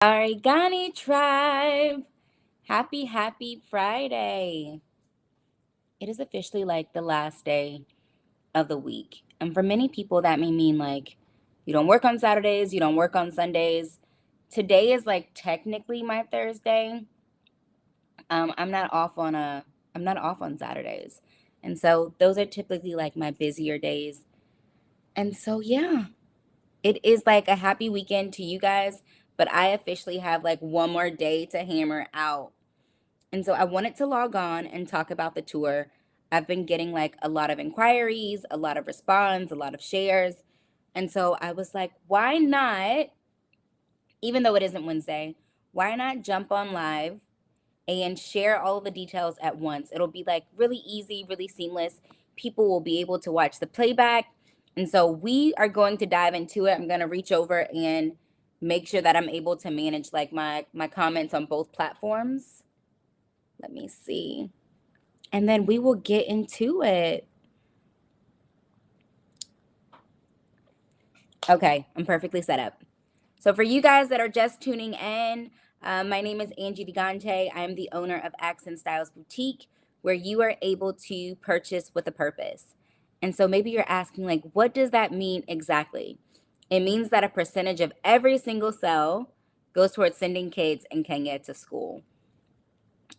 Arigani tribe, happy Friday. It is officially like the last day of the week. And for many people, that may mean like you don't work on Saturdays, you don't work on Sundays. Today is like technically my Thursday. I'm not off on Saturdays. And so those are typically like my busier days. And so yeah, it is like a happy weekend to you guys, but I officially have like one more day to hammer out. And so I wanted to log on and talk about the tour. I've been getting like a lot of inquiries, a lot of response, a lot of shares. And so I was like, why not, even though it isn't Wednesday, why not jump on live and share all of the details at once? It'll be like really easy, really seamless. People will be able to watch the playback. And so we are going to dive into it. I'm going to reach over and make sure that I'm able to manage like my comments on both platforms. Let me see. And then we will get into it. Okay, I'm perfectly set up. So for you guys that are just tuning in, my name is Anjl Degante. I am the owner of Accent Styles Boutique, where you are able to purchase with a purpose. And so maybe you're asking, like, what does that mean exactly? It means that a percentage of every single sale goes towards sending kids in Kenya to school.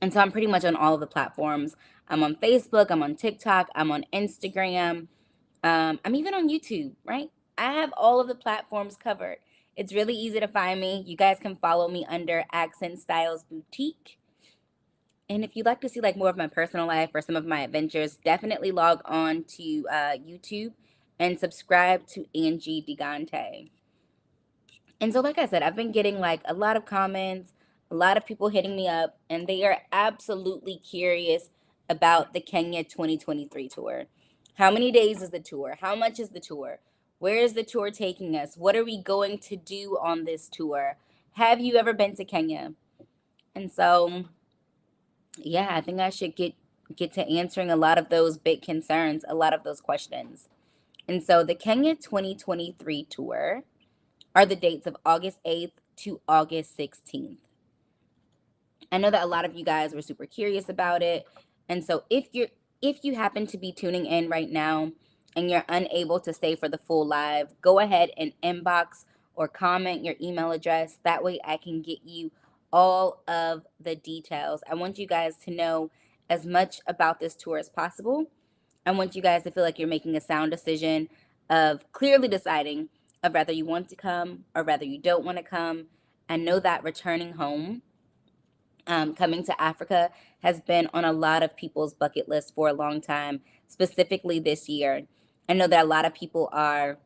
And so I'm pretty much on all of the platforms. I'm on Facebook, I'm on TikTok, I'm on Instagram, I'm even on YouTube, right? I have all of the platforms covered. It's really easy to find me. You guys can follow me under Accent Styles Boutique. And if you'd like to see like more of my personal life or some of my adventures, definitely log on to YouTube and subscribe to Anjl Degante. And so, like I said, I've been getting like a lot of comments, a lot of people hitting me up, and they are absolutely curious about the Kenya 2023 tour. How many days is the tour? How much is the tour? Where is the tour taking us? What are we going to do on this tour? Have you ever been to Kenya? And so, yeah, I think I should get to answering a lot of those big concerns, a lot of those questions. And so, the Kenya 2023 tour are the dates of August 8th to August 16th. I know that a lot of you guys were super curious about it. And so if you happen to be tuning in right now and you're unable to stay for the full live, go ahead and inbox or comment your email address. That way I can get you all of the details. I want you guys to know as much about this tour as possible. I want you guys to feel like you're making a sound decision of clearly deciding of whether you want to come or whether you don't want to come. And know that returning home, coming to Africa, has been on a lot of people's bucket list for a long time, specifically this year. I know that a lot of people are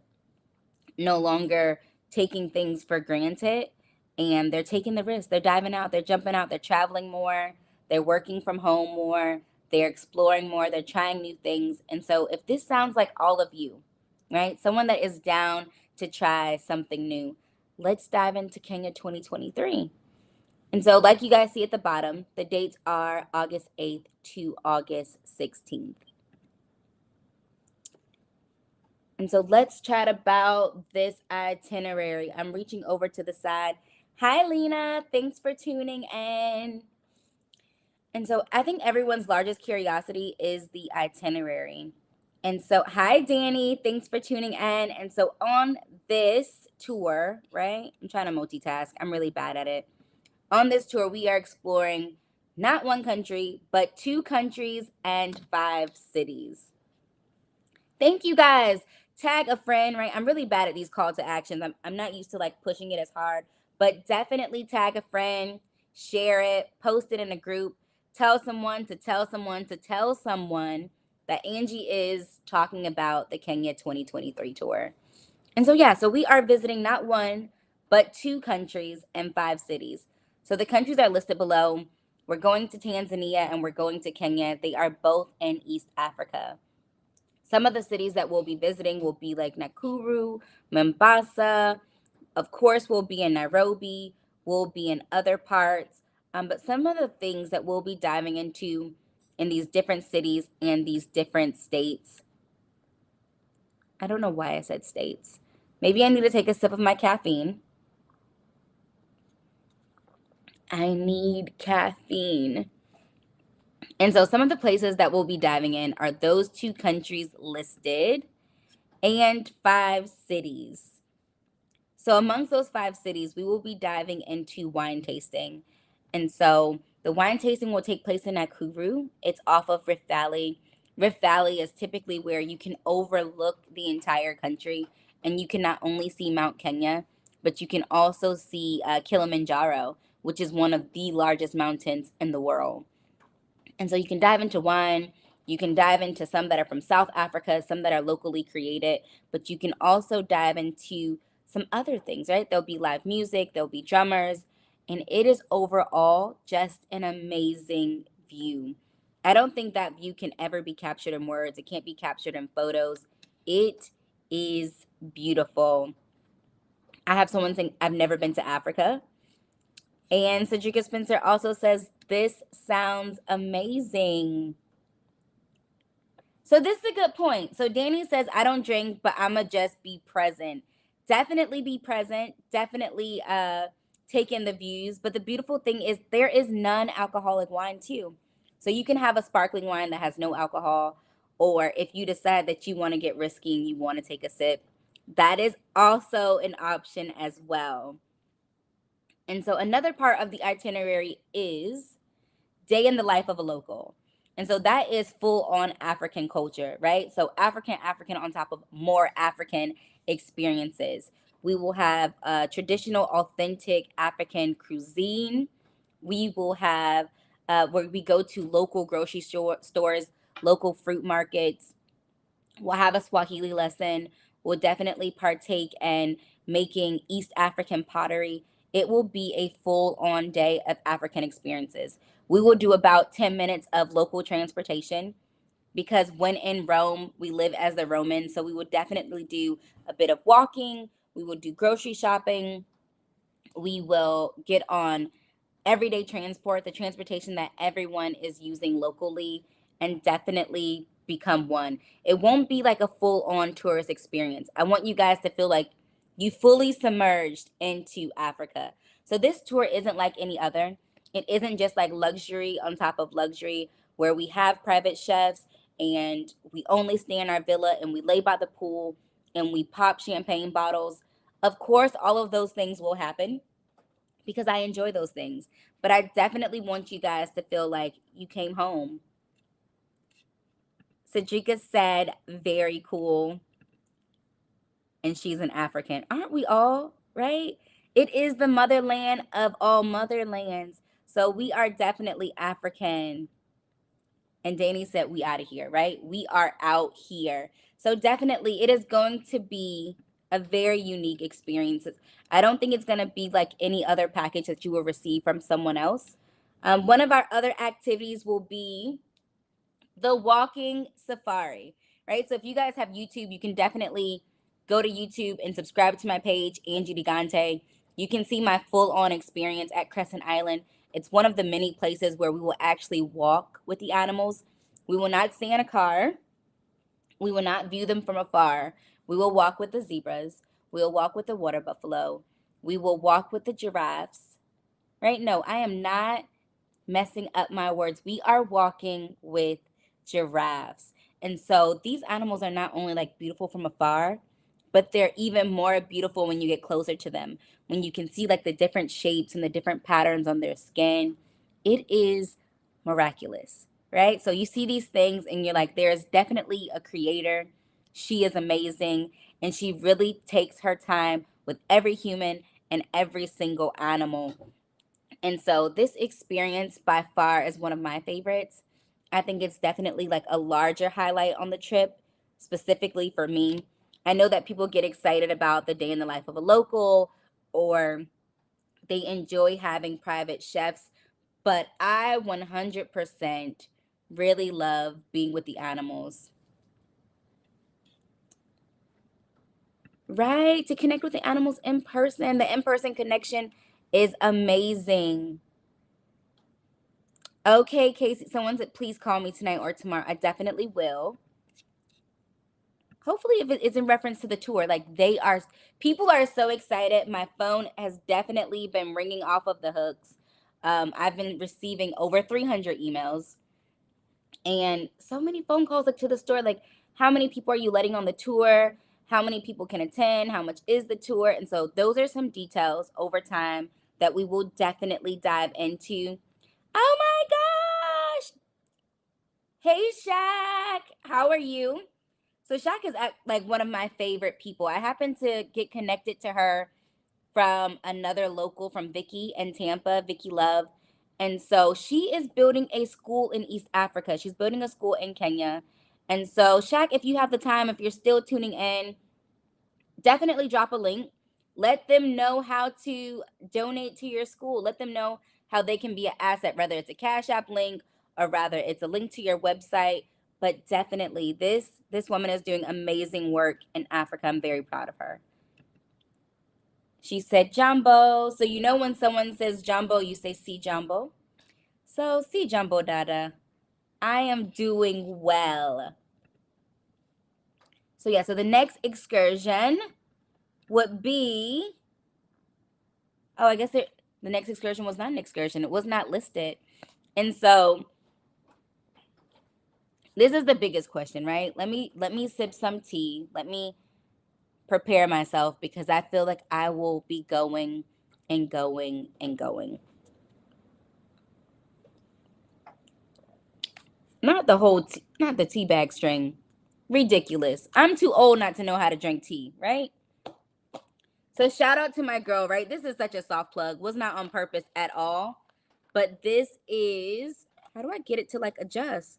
no longer taking things for granted, and they're taking the risk. They're diving out, they're jumping out, they're traveling more, they're working from home more, they're exploring more, they're trying new things. And so if this sounds like all of you, right? Someone that is down to try something new, let's dive into Kenya 2023. And so, like you guys see at the bottom, the dates are August 8th to August 16th. And so let's chat about this itinerary. I'm reaching over to the side. Hi, Lena. Thanks for tuning in. And so I think everyone's largest curiosity is the itinerary. And so, hi, Danny. Thanks for tuning in. And so, on this tour, right? I'm trying to multitask, I'm really bad at it. On this tour, we are exploring not one country, but 2 countries and 5 cities. Thank you guys. Tag a friend, right? I'm really bad at these call to actions. I'm not used to like pushing it as hard, but definitely tag a friend, share it, post it in a group, tell someone to tell someone to tell someone that Angie is talking about the Kenya 2023 tour. And so, yeah, so we are visiting not one, but 2 countries and 5 cities. So the countries are listed below. We're going to Tanzania and we're going to Kenya. They are both in East Africa. Some of the cities that we'll be visiting will be like Nakuru, Mombasa. Of course, we'll be in Nairobi. We'll be in other parts. But some of the things that we'll be diving into in these different cities and these different states. I don't know why I said states. Maybe I need to take a sip of my caffeine. I need caffeine. And so some of the places that we'll be diving in are those two countries listed and 5 cities. So amongst those 5 cities, we will be diving into wine tasting. And so the wine tasting will take place in Nakuru. It's off of Rift Valley. Rift Valley is typically where you can overlook the entire country and you can not only see Mount Kenya, but you can also see Kilimanjaro, which is one of the largest mountains in the world. And so you can dive into wine. You can dive into some that are from South Africa, some that are locally created, but you can also dive into some other things, right? There'll be live music, there'll be drummers, and it is overall just an amazing view. I don't think that view can ever be captured in words, it can't be captured in photos. It is beautiful. I have someone saying, I've never been to Africa. And Cedrica Spencer also says, this sounds amazing. So this is a good point. So Danny says, I don't drink, but I'ma just be present. Definitely be present. Definitely take in the views. But the beautiful thing is there is non-alcoholic wine too. So you can have a sparkling wine that has no alcohol, or if you decide that you want to get risky and you want to take a sip, that is also an option as well. And so another part of the itinerary is day in the life of a local. And so that is full on African culture, right? So African on top of more African experiences. We will have traditional, authentic African cuisine. We will have where we go to local grocery stores, local fruit markets. We'll have a Swahili lesson. We'll definitely partake in making East African pottery. It will be a full on day of African experiences. We will do about 10 minutes of local transportation because when in Rome, we live as the Romans. So we will definitely do a bit of walking. We will do grocery shopping. We will get on everyday transport, the transportation that everyone is using locally, and definitely become one. It won't be like a full on tourist experience. I want you guys to feel like you fully submerged into Africa. So this tour isn't like any other. It isn't just like luxury on top of luxury where we have private chefs and we only stay in our villa and we lay by the pool and we pop champagne bottles. Of course, all of those things will happen because I enjoy those things. But I definitely want you guys to feel like you came home. Cedrica said, very cool. And she's an African. Aren't we all, right? It is the motherland of all motherlands. So we are definitely African. And Danny said, we out of here, right? We are out here. So definitely it is going to be a very unique experience. I don't think it's going to be like any other package that you will receive from someone else. One of our other activities will be the walking safari, right? So if you guys have YouTube, you can definitely go to YouTube and subscribe to my page, Anjl Degante. You can see my full on experience at Crescent Island. It's one of the many places where we will actually walk with the animals. We will not stay in a car. We will not view them from afar. We will walk with the zebras. We will walk with the water buffalo. We will walk with the giraffes, right? No, I am not messing up my words. We are walking with giraffes. And so these animals are not only like beautiful from afar, but they're even more beautiful when you get closer to them. When you can see like the different shapes and the different patterns on their skin, it is miraculous, right? So you see these things and you're like, there's definitely a creator. She is amazing. And she really takes her time with every human and every single animal. And so this experience by far is one of my favorites. I think it's definitely like a larger highlight on the trip, specifically for me. I know that people get excited about the day in the life of a local or they enjoy having private chefs, but I 100% really love being with the animals. Right? To connect with the animals in person. The in person connection is amazing. Okay, Casey, someone said, please call me tonight or tomorrow. I definitely will. Hopefully, if it is in reference to the tour, like people are so excited. My phone has definitely been ringing off of the hooks. I've been receiving over 300 emails and so many phone calls like to the store, like how many people are you letting on the tour? How many people can attend? How much is the tour? And so those are some details over time that we will definitely dive into. Oh my gosh. Hey Shaq, how are you? So Shaq is like one of my favorite people. I happen to get connected to her from another local, from Vicky in Tampa, Vicky Love. And so she is building a school in East Africa. She's building a school in Kenya. And so Shaq, if you have the time, if you're still tuning in, definitely drop a link. Let them know how to donate to your school. Let them know how they can be an asset, whether it's a Cash App link or rather it's a link to your website. But definitely this woman is doing amazing work in Africa. I'm very proud of her. She said Jumbo. So you know when someone says Jumbo, you say see Jumbo. So see Jumbo Dada. I am doing well. So yeah, so the next excursion would be, oh, I guess the next excursion was not an excursion. It was not listed. And so this is the biggest question, right? Let me sip some tea. Let me prepare myself because I feel like I will be going and going and going. Not the whole not the tea bag string. Ridiculous. I'm too old not to know how to drink tea, right? So shout out to my girl, right? This is such a soft plug. Was not on purpose at all. But this is, how do I get it to like adjust?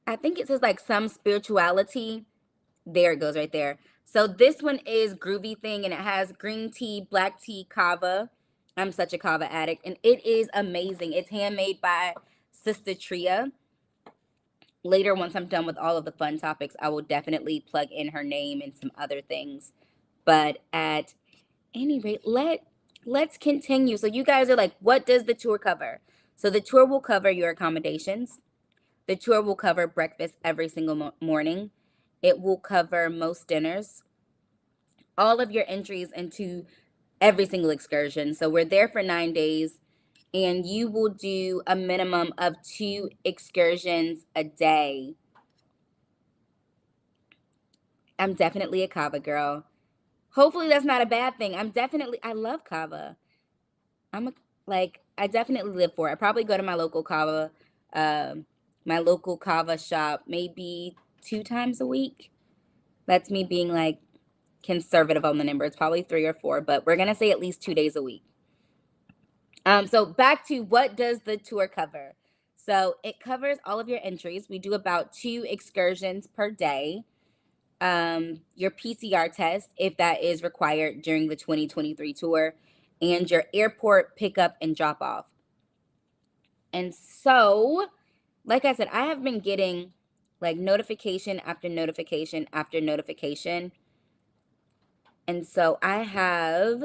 I think it says like some spirituality. There it goes right there. So this one is Groovy Thing and it has green tea, black tea, kava. I'm such a kava addict and it is amazing. It's handmade by Sister Tria. Later, once I'm done with all of the fun topics, I will definitely plug in her name and some other things. But at any rate, let's continue. So you guys are like, what does the tour cover? So the tour will cover your accommodations. The tour will cover breakfast every single morning. It will cover most dinners, all of your entries into every single excursion. So we're there for 9 days and you will do a minimum of 2 excursions a day. I'm definitely a kava girl. Hopefully that's not a bad thing. I love kava. I definitely live for it. I probably go to my local kava shop maybe 2 times a week. That's me being like conservative on the number. It's probably 3 or 4, but we're gonna say at least 2 days a week. So back to what does the tour cover? So it covers all of your entries. We do about 2 excursions per day. Your PCR test, if that is required during the 2023 tour, and your airport pickup and drop off. And so, like I said, I have been getting like notification after notification after notification. And so I have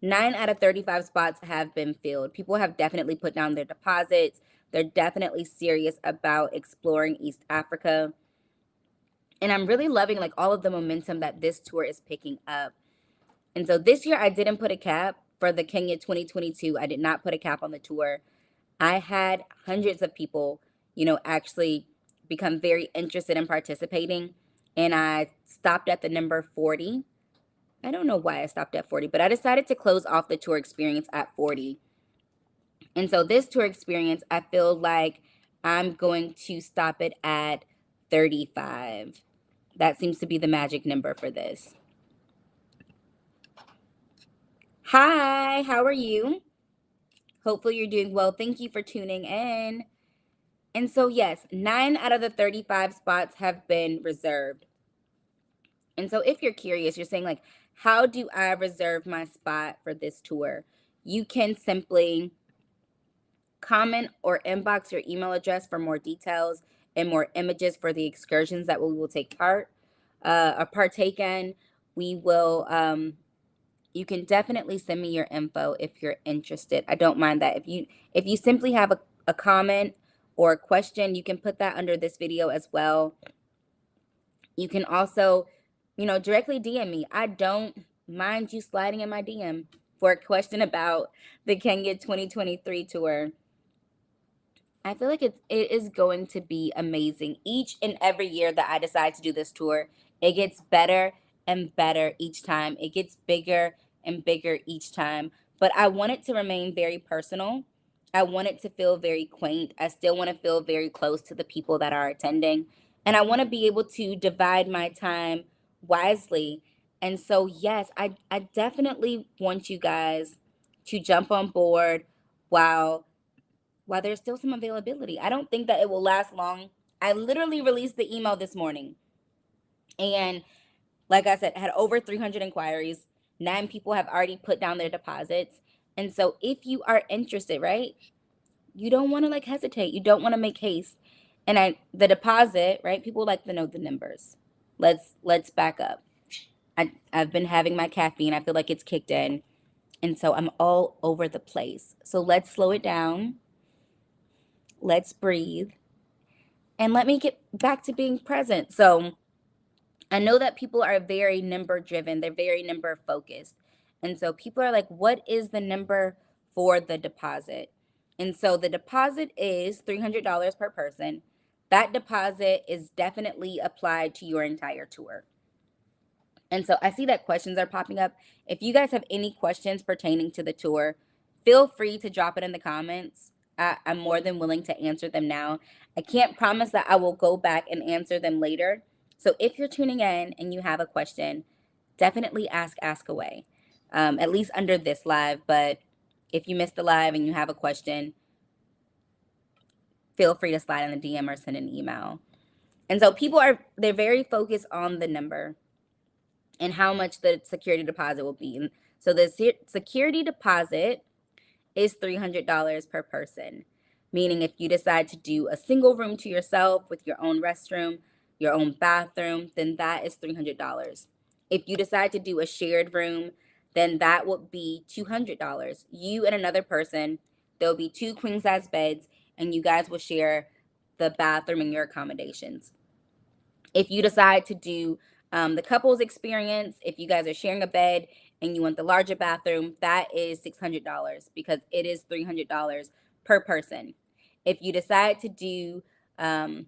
9 out of 35 spots have been filled. People have definitely put down their deposits. They're definitely serious about exploring East Africa. And I'm really loving like all of the momentum that this tour is picking up. And so this year I didn't put a cap for the Kenya 2022. I did not put a cap on the tour. I had hundreds of people, actually become very interested in participating. And I stopped at the number 40. I don't know why I stopped at 40, but I decided to close off the tour experience at 40. And so this tour experience, I feel like I'm going to stop it at 35. That seems to be the magic number for this. Hi, how are you? Hopefully you're doing well. Thank you for tuning in. And so, yes, 9 out of the 35 spots have been reserved. And so if you're curious, you're saying like, how do I reserve my spot for this tour? You can simply comment or inbox your email address for more details and more images for the excursions that we will take part or partake in. We will, you can definitely send me your info if you're interested. I don't mind that. If you simply have a comment or a question, you can put that under this video as well. You can also, directly DM me. I don't mind you sliding in my DM. for a question about the Kenya 2023 tour. I feel like it is going to be amazing. Each and every year that I decide to do this tour, it gets better and better each time. It gets bigger and bigger each time. But I want it to remain very personal. I want it to feel very quaint. I still want to feel very close to the people that are attending. And I want to be able to divide my time wisely. And so, yes, I definitely want you guys to jump on board while there's still some availability. I don't think that it will last long. I literally released the email this morning, and like I said, had over 300 inquiries. 9 people have already put down their deposits. And so if you are interested, right, you don't want to like hesitate. You don't want to make haste. And the deposit, right? People like to know the numbers. Let's back up. I've been having my caffeine. I feel like it's kicked in. And so I'm all over the place. So let's slow it down. Let's breathe. And let me get back to being present. So I know that people are very number driven, they're very number focused. And so people are like, what is the number for the deposit? And so the deposit is $300 per person. That deposit is definitely applied to your entire tour. And so I see that questions are popping up. If you guys have any questions pertaining to the tour, feel free to drop it in the comments. I'm more than willing to answer them now. I can't promise that I will go back and answer them later. So if you're tuning in and you have a question, definitely ask away, at least under this live. But if you missed the live and you have a question, feel free to slide in the DM or send an email. And so they're very focused on the number and how much the security deposit will be. And so the security deposit is $300 per person, meaning if you decide to do a single room to yourself with your own restroom, your own bathroom, then that is $300. If you decide to do a shared room, then that would be $200. You and another person, there'll be 2 queen size beds, and you guys will share the bathroom and your accommodations. If you decide to do the couples experience, if you guys are sharing a bed and you want the larger bathroom, that is $600 because it is $300 per person. If you decide to do a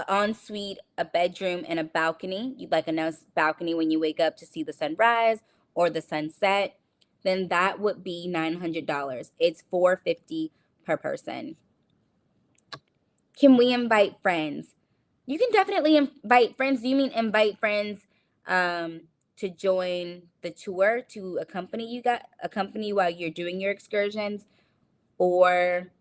ensuite, a bedroom, and a balcony, you'd like a nice balcony when you wake up to see the sunrise or the sunset, then that would be $900. It's $450 per person. Can we invite friends? You can definitely invite friends. Do you mean invite friends to join the tour, to accompany you while you're doing your excursions? Or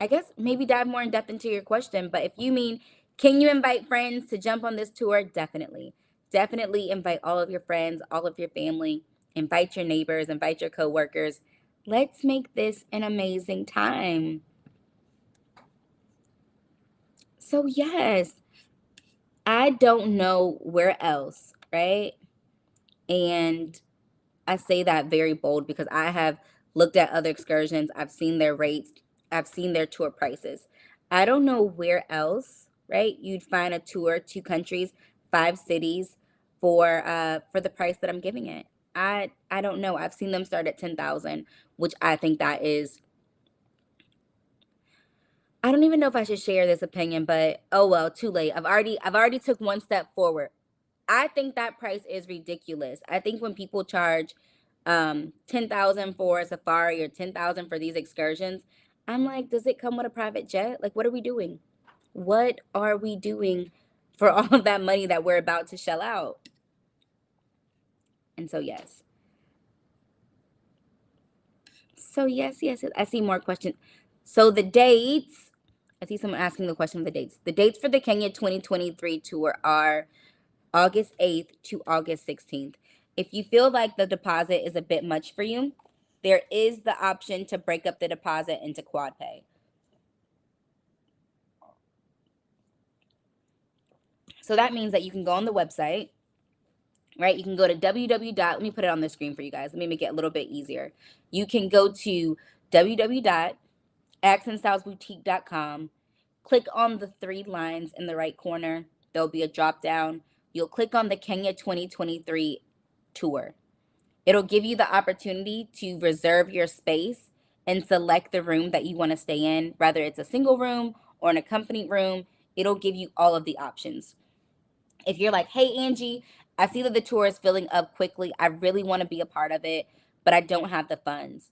I guess maybe dive more in depth into your question. But if you mean, can you invite friends to jump on this tour? Definitely. Definitely invite all of your friends, all of your family, invite your neighbors, invite your coworkers. Let's make this an amazing time. So yes, I don't know where else, right? And I say that very bold because I have looked at other excursions, I've seen their rates, I've seen their tour prices. I don't know where else, right? You'd find a tour, 2 countries, 5 cities for the price that I'm giving it. I don't know. I've seen them start at 10,000, which I think that is, I don't even know if I should share this opinion, but oh well, too late. I've already took one step forward. I think that price is ridiculous. I think when people charge 10,000 for a safari or 10,000 for these excursions, I'm like, does it come with a private jet? Like, what are we doing? What are we doing for all of that money that we're about to shell out? And so yes. So yes. I see more questions. So the dates, I see someone asking the question of the dates. The dates for the Kenya 2023 tour are August 8th to August 16th. If you feel like the deposit is a bit much for you, there is the option to break up the deposit into quad pay. So that means that you can go on the website, right? You can go to www. Let me put it on the screen for you guys. Let me make it a little bit easier. You can go to www.accentstylesboutique.com. Click on the 3 lines in the right corner. There'll be a drop down. You'll click on the Kenya 2023 tour. It'll give you the opportunity to reserve your space and select the room that you want to stay in, whether it's a single room or an accompanied room. It'll give you all of the options. If you're like, hey, Angie, I see that the tour is filling up quickly. I really want to be a part of it, but I don't have the funds.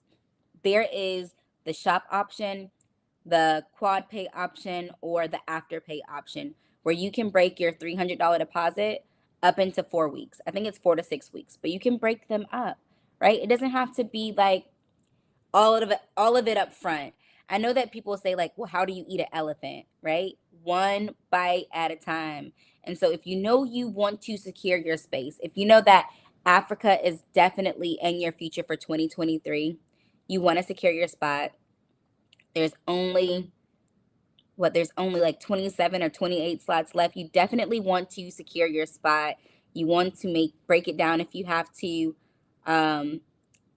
There is the shop option, the quad pay option, or the afterpay option, where you can break your $300 deposit up into 4 weeks. I think it's 4 to 6 weeks, but you can break them up, right? It doesn't have to be like all of it up front. I know that people say like, well, how do you eat an elephant, right? One bite at a time. And so if you know you want to secure your space, if you know that Africa is definitely in your future for 2023, you want to secure your spot. There's only like 27 or 28 slots left. You definitely want to secure your spot. You want to break it down if you have to.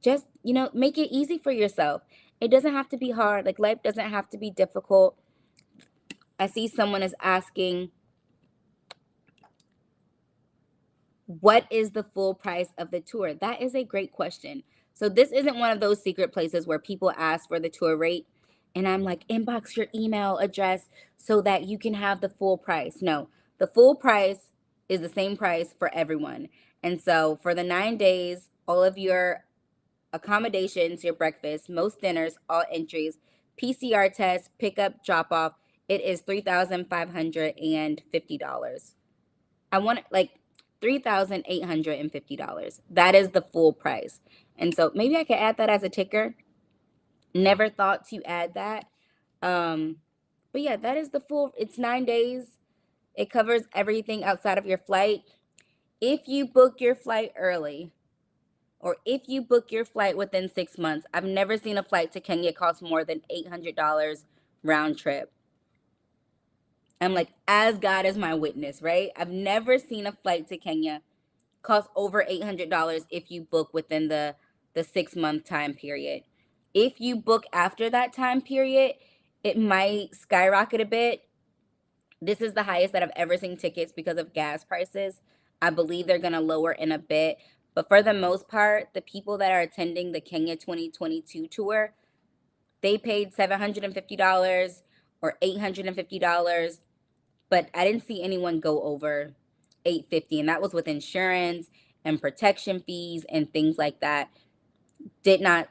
Just, make it easy for yourself. It doesn't have to be hard. Like, life doesn't have to be difficult. I see someone is asking, what is the full price of the tour? That is a great question. So this isn't one of those secret places where people ask for the tour rate and I'm like, inbox your email address so that you can have the full price. No, the full price is the same price for everyone. And so for the 9 days, all of your accommodations, your breakfast, most dinners, all entries, PCR test, pickup, drop off, it is $3,550. I want like $3,850. That is the full price. And so maybe I could add that as a ticker. Never thought to add that. But yeah, that is the full, it's 9 days. It covers everything outside of your flight. If you book your flight early, or if you book your flight within 6 months, I've never seen a flight to Kenya cost more than $800 round trip. I'm like, as God is my witness, right? I've never seen a flight to Kenya cost over $800 if you book within the 6 month time period. If you book after that time period, it might skyrocket a bit. This is the highest that I've ever seen tickets because of gas prices. I believe they're going to lower in a bit. But for the most part, the people that are attending the Kenya 2022 tour, they paid $750 or $850. But I didn't see anyone go over $850, and that was with insurance and protection fees and things like that. Did not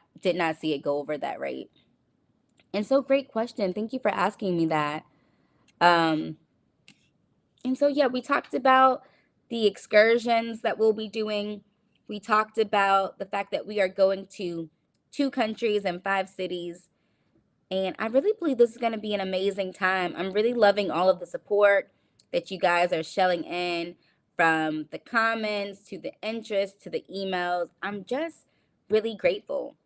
see it go over that rate. And so, great question. Thank you for asking me that. And so, yeah, we talked about the excursions that we'll be doing. We talked about the fact that we are going to 2 countries and 5 cities. And I really believe this is going to be an amazing time. I'm really loving all of the support that you guys are shelling in, from the comments to the interest to the emails. I'm just really grateful.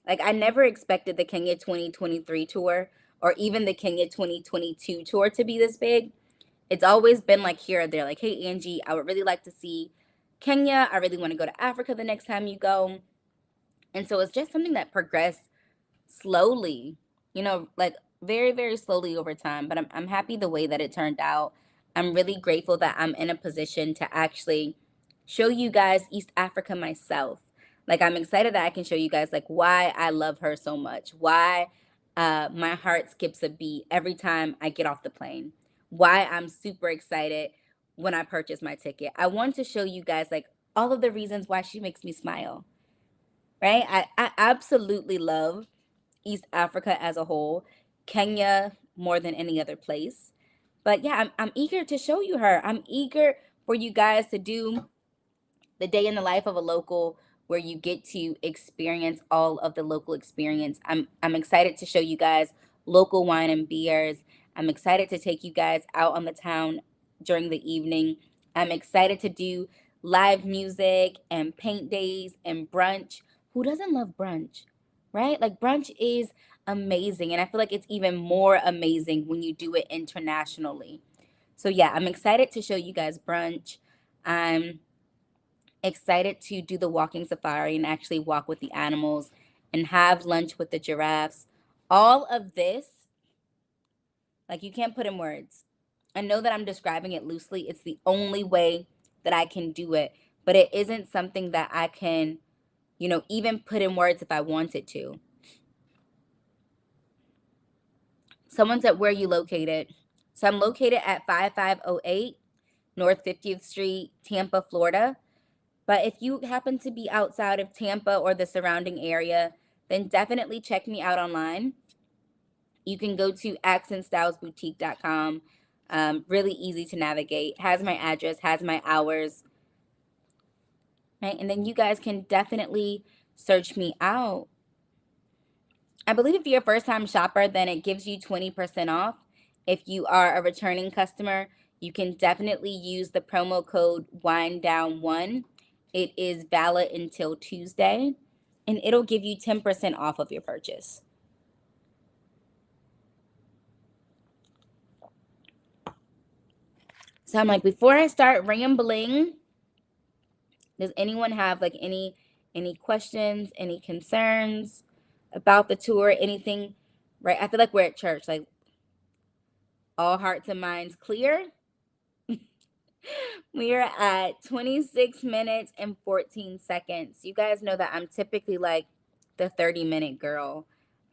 Like, I never expected the Kenya 2023 tour or even the Kenya 2022 tour to be this big. It's always been like here or there, like, hey, Angie, I would really like to see Kenya. I really want to go to Africa the next time you go. And so it's just something that progressed slowly, like very, very slowly over time. But I'm happy the way that it turned out. I'm really grateful that I'm in a position to actually show you guys East Africa myself. Like, I'm excited that I can show you guys like why I love her so much, why my heart skips a beat every time I get off the plane, why I'm super excited when I purchase my ticket. I want to show you guys like all of the reasons why she makes me smile, right? I absolutely love East Africa as a whole, Kenya more than any other place. But yeah, I'm eager to show you her. I'm eager for you guys to do the day in the life of a local, where you get to experience all of the local experience. I'm excited to show you guys local wine and beers. I'm excited to take you guys out on the town during the evening. I'm excited to do live music and paint days and brunch. Who doesn't love brunch? Right? Like, brunch is amazing, and I feel like it's even more amazing when you do it internationally. So yeah, I'm excited to show you guys brunch. I'm excited to do the walking safari and actually walk with the animals and have lunch with the giraffes. All of this, like, you can't put in words. I know that I'm describing it loosely. It's the only way that I can do it, but it isn't something that I can even put in words if I wanted to. Someone said, where are you located? So I'm located at 5508 North 50th Street, Tampa, Florida. But if you happen to be outside of Tampa or the surrounding area, then definitely check me out online. You can go to accentstylesboutique.com. Really easy to navigate. Has my address, has my hours, right? And then you guys can definitely search me out. I believe if you're a first-time shopper, then it gives you 20% off. If you are a returning customer, you can definitely use the promo code WINEDOWN1. It is valid until Tuesday, and it'll give you 10% off of your purchase. So I'm like, before I start rambling, does anyone have like any questions, any concerns about the tour, anything, right? I feel like we're at church, like all hearts and minds clear. We are at 26 minutes and 14 seconds. You guys know that I'm typically like the 30-minute girl.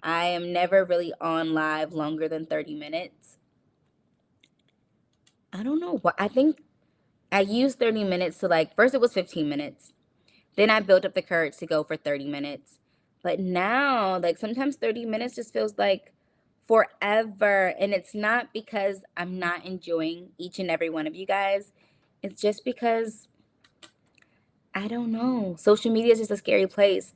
I am never really on live longer than 30 minutes. I don't know what, I think I used 30 minutes to like, first it was 15 minutes. Then I built up the courage to go for 30 minutes. But now, like sometimes 30 minutes just feels like forever. And it's not because I'm not enjoying each and every one of you guys. It's just because, I don't know. Social media is just a scary place.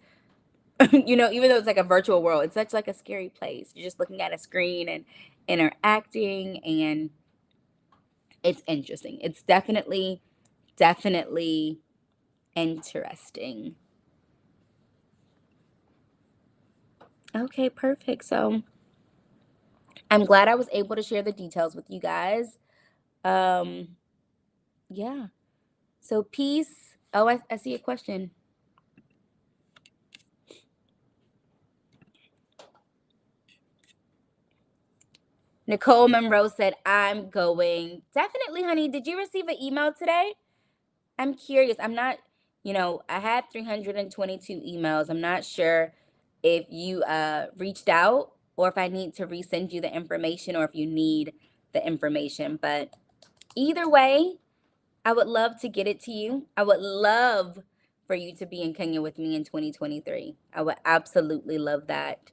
Even though it's like a virtual world, it's such like a scary place. You're just looking at a screen and interacting, and it's interesting. It's definitely interesting. Okay, perfect. So I'm glad I was able to share the details with you guys. Yeah. So peace. Oh, I see a question. Nicole Monroe said, I'm going. Definitely, honey. Did you receive an email today? I'm curious. I'm not, I had 322 emails. I'm not sure if you reached out or if I need to resend you the information or if you need the information. But either way, I would love to get it to you. I would love for you to be in Kenya with me in 2023. I would absolutely love that.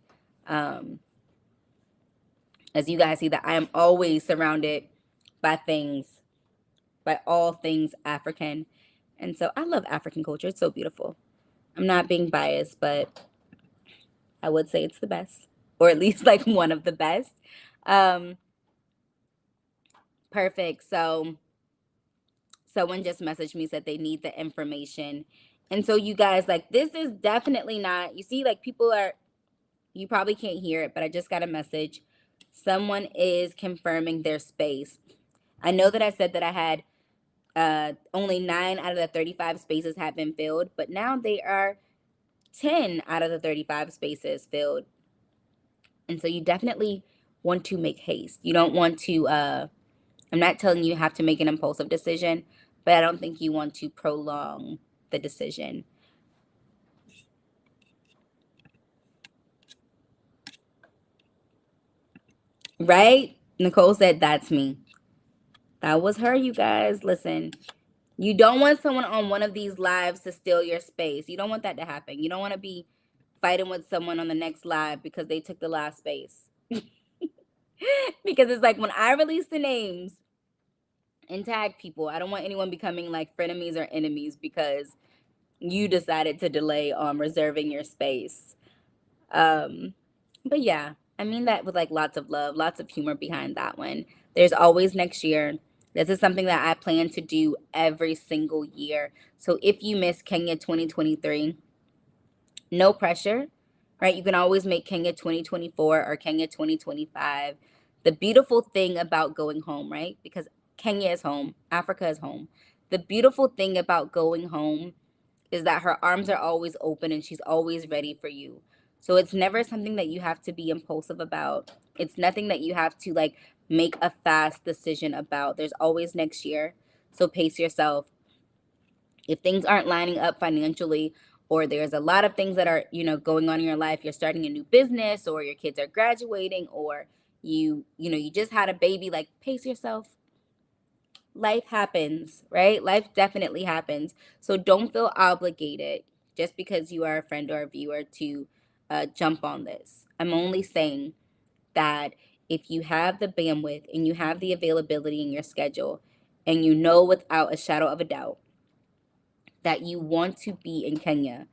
As you guys see, that I am always surrounded by all things African. And so I love African culture. It's so beautiful. I'm not being biased, but I would say it's the best, or at least like one of the best. Perfect. So someone just messaged me, said they need the information. And so you guys, like, this is definitely not, you see, like you probably can't hear it, but I just got a message. Someone is confirming their space. I know that I said that I had only 9 out of the 35 spaces have been filled, but now they are 10 out of the 35 spaces filled. And so you definitely want to make haste. You don't want to, I'm not telling you have to make an impulsive decision, but I don't think you want to prolong the decision. Right? Nicole said, that's me. That was her, you guys. Listen, you don't want someone on one of these lives to steal your space. You don't want that to happen. You don't want to be fighting with someone on the next live because they took the last space. Because it's like when I release the names and tag people, I don't want anyone becoming like frenemies or enemies because you decided to delay on reserving your space. But yeah, I mean that with like lots of love, lots of humor behind that one. There's always next year. This is something that I plan to do every single year. So if you miss Kenya 2023, no pressure, right? You can always make Kenya 2024 or Kenya 2025. The beautiful thing about going home, right? Because Kenya is home, Africa is home. The beautiful thing about going home is that her arms are always open and she's always ready for you. So it's never something that you have to be impulsive about. It's nothing that you have to like make a fast decision about. There's always next year. So pace yourself. If things aren't lining up financially or there's a lot of things that are, going on in your life. You're starting a new business, or your kids are graduating, or you just had a baby, like, pace yourself. Life happens, right? Life definitely happens. So don't feel obligated just because you are a friend or a viewer to jump on this. I'm only saying that if you have the bandwidth and you have the availability in your schedule, and you know without a shadow of a doubt that you want to be in Kenya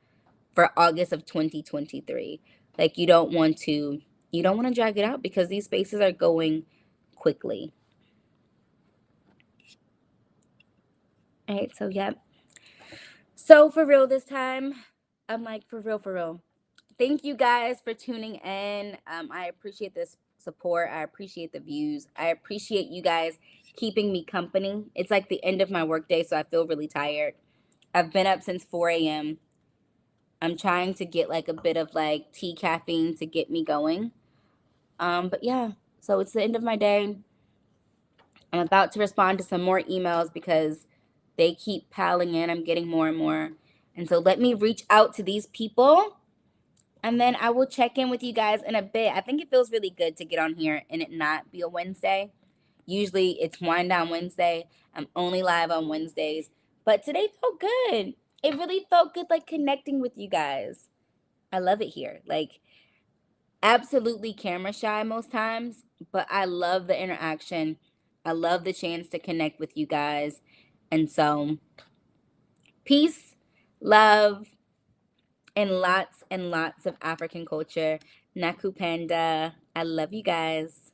for August of 2023, like, you don't want to drag it out, because these spaces are going quickly. All right, so yep. So for real this time, I'm like, for real, for real. Thank you guys for tuning in. I appreciate this support. I appreciate the views. I appreciate you guys keeping me company. It's like the end of my workday, so I feel really tired. I've been up since 4 a.m. I'm trying to get like a bit of like tea caffeine to get me going. But yeah, so it's the end of my day. I'm about to respond to some more emails because they keep piling in. I'm getting more and more. And so let me reach out to these people, and then I will check in with you guys in a bit. I think it feels really good to get on here and it not be a Wednesday. Usually it's Wind Down Wednesday. I'm only live on Wednesdays. But today felt good. It really felt good, like, connecting with you guys. I love it here. Like, absolutely camera shy most times, but I love the interaction. I love the chance to connect with you guys. And so, peace, love, and lots of African culture. Nakupenda. I love you guys.